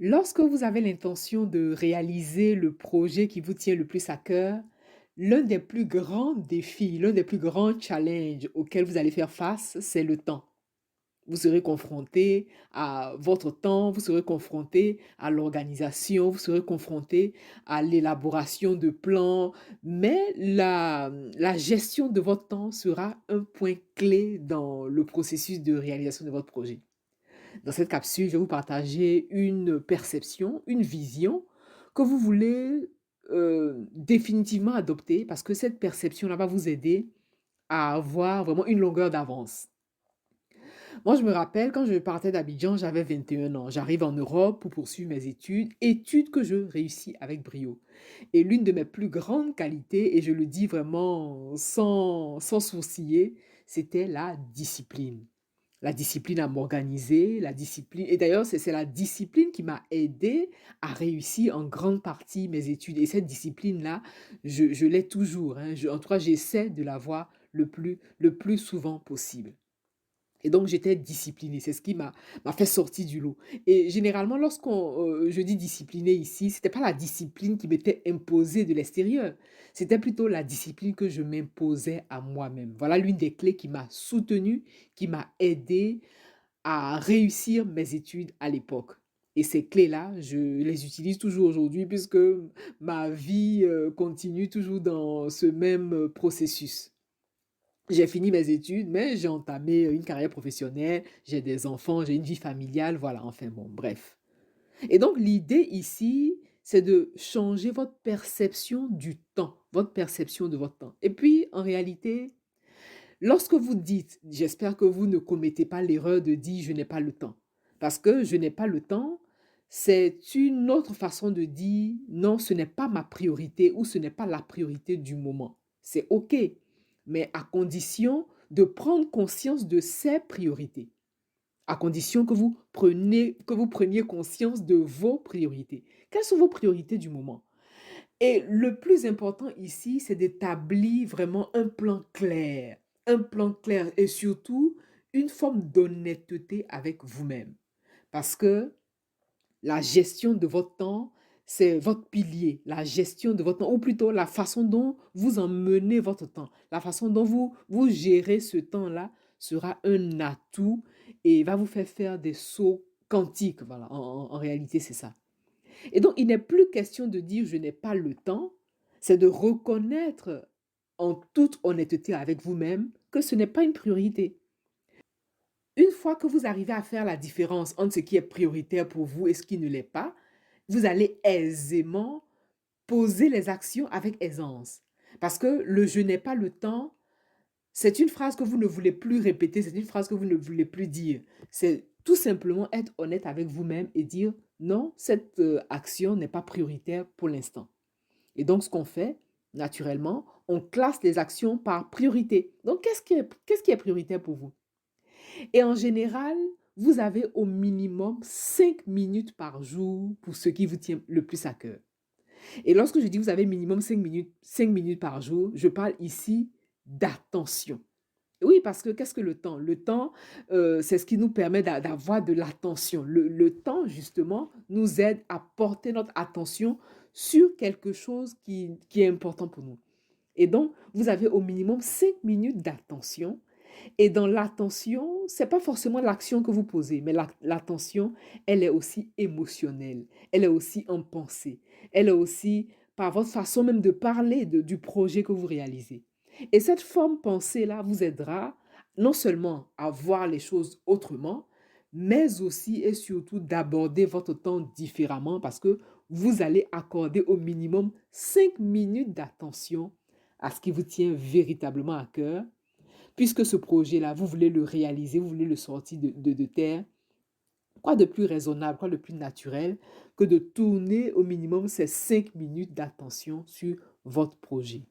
Lorsque vous avez l'intention de réaliser le projet qui vous tient le plus à cœur, l'un des plus grands défis, l'un des plus grands challenges auxquels vous allez faire face, c'est le temps. Vous serez confronté à votre temps, vous serez confronté à l'organisation, vous serez confronté à l'élaboration de plans, mais la gestion de votre temps sera un point clé dans le processus de réalisation de votre projet. Dans cette capsule, je vais vous partager une perception, une vision que vous voulez définitivement adopter parce que cette perception-là va vous aider à avoir vraiment une longueur d'avance. Moi, je me rappelle quand je partais d'Abidjan, j'avais 21 ans. J'arrive en Europe pour poursuivre mes études, études que je réussis avec brio. Et l'une de mes plus grandes qualités, et je le dis vraiment sans sourciller, c'était la discipline. La discipline à m'organiser, la discipline et d'ailleurs, c'est la discipline qui m'a aidé à réussir en grande partie mes études et cette discipline-là, je l'ai toujours, hein. Je en tout cas, j'essaie de l'avoir le plus souvent possible. Et donc j'étais disciplinée, c'est ce qui m'a fait sortir du lot. Et généralement je dis disciplinée ici, c'était pas la discipline qui m'était imposée de l'extérieur, c'était plutôt la discipline que je m'imposais à moi-même. Voilà l'une des clés qui m'a soutenue, qui m'a aidée à réussir mes études à l'époque. Et ces clés-là, je les utilise toujours aujourd'hui puisque ma vie, continue toujours dans ce même, processus. J'ai fini mes études, mais j'ai entamé une carrière professionnelle, j'ai des enfants, j'ai une vie familiale, voilà, enfin bon, bref. Et donc l'idée ici, c'est de changer votre perception du temps, votre perception de votre temps. Et puis, en réalité, lorsque vous dites, j'espère que vous ne commettez pas l'erreur de dire: «Je n'ai pas le temps». Parce que «je n'ai pas le temps», c'est une autre façon de dire: «Non, ce n'est pas ma priorité» ou «Ce n'est pas la priorité du moment». C'est OK, mais à condition de prendre conscience de ses priorités, à condition que vous preniez conscience de vos priorités. Quelles sont vos priorités du moment? Et le plus important ici, c'est d'établir vraiment un plan clair et surtout une forme d'honnêteté avec vous-même. Parce que la gestion de votre temps, c'est votre pilier, la gestion de votre temps, ou plutôt la façon dont vous emmenez votre temps, la façon dont vous gérez ce temps-là sera un atout et va vous faire des sauts quantiques. Voilà, en réalité, c'est ça. Et donc, il n'est plus question de dire je n'ai pas le temps, c'est de reconnaître en toute honnêteté avec vous-même que ce n'est pas une priorité. Une fois que vous arrivez à faire la différence entre ce qui est prioritaire pour vous et ce qui ne l'est pas, vous allez aisément poser les actions avec aisance. Parce que le je n'ai pas le temps, c'est une phrase que vous ne voulez plus répéter, c'est une phrase que vous ne voulez plus dire. C'est tout simplement être honnête avec vous-même et dire non, cette action n'est pas prioritaire pour l'instant. Et donc, ce qu'on fait, naturellement, on classe les actions par priorité. Donc, qu'est-ce qui est prioritaire pour vous? Et en général, vous avez au minimum 5 minutes par jour pour ce qui vous tient le plus à cœur. Et lorsque je dis vous avez minimum 5 minutes par jour, je parle ici d'attention. Oui, parce que qu'est-ce que le temps? Le temps, c'est ce qui nous permet d'avoir de l'attention. Le temps, justement, nous aide à porter notre attention sur quelque chose qui est important pour nous. Et donc, vous avez au minimum 5 minutes d'attention. Et dans l'attention, c'est pas forcément l'action que vous posez, mais l'attention, elle est aussi émotionnelle, elle est aussi en pensée, elle est aussi par votre façon même de parler du projet que vous réalisez. Et cette forme pensée-là vous aidera non seulement à voir les choses autrement, mais aussi et surtout d'aborder votre temps différemment parce que vous allez accorder au minimum 5 minutes d'attention à ce qui vous tient véritablement à cœur. Puisque ce projet-là, vous voulez le réaliser, vous voulez le sortir de terre, quoi de plus raisonnable, quoi de plus naturel que de tourner au minimum ces 5 minutes d'attention sur votre projet.